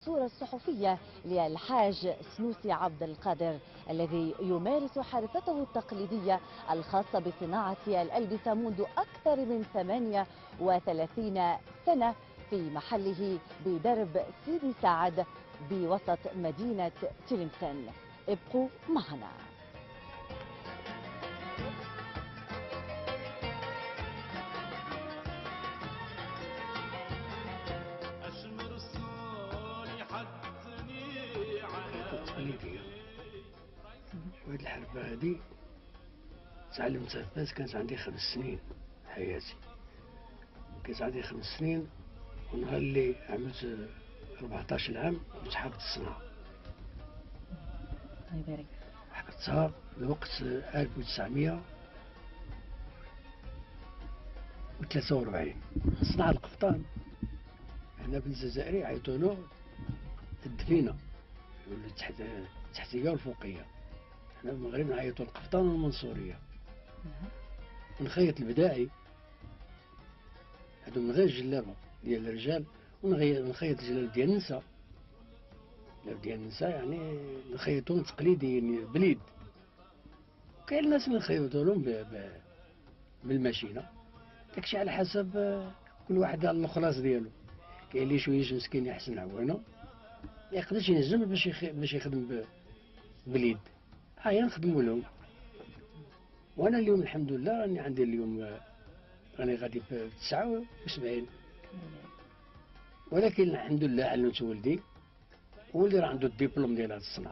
الصورة الصحفية للحاج سنوسي عبد القادر الذي يمارس حرفته التقليدية الخاصة بصناعة الألبسة منذ أكثر من 38 سنة في محله بدرب سيدي سعد بوسط مدينة تلمسان. ابقوا معنا. تقليدية. وهاد الحرفة هادي تعلمتها فاش كانت عندي 5 سنين حياتي. كانت عندي 5 سنين، ونهار اللي عملت 14 عام كنت حافظ الصنعة. الله يبارك. حفظتها الوقت 1943. صنع القفطان هنا في الجزائر يعيطولو الدفينة، يقولوا التحتية والفوقية. حنا في المغرب نعيطو القفطان والمنصورية. ونخيط البداعي هادو من غير الجلابة ديال الرجال، ونخيط الجلاب ديال النساء. الجلاب ديال النساء يعني نخيطوهم تقليديين باليد. وكاين الناس اللي نخيطولهم بالماشينة، داكشي على حسب كل واحد على الخلاص ديالو. كاين اللي شويش مسكين يحسن عوانو ما يقدرش ينجم باش يخدم باليد، هيا نخدمو لهم. وانا اليوم الحمد لله راني عندي اليوم راني غادي في 79، ولكن الحمد لله علمت ولدي، ولدي راه عنده الدبلوم ديال هاد الصنعة.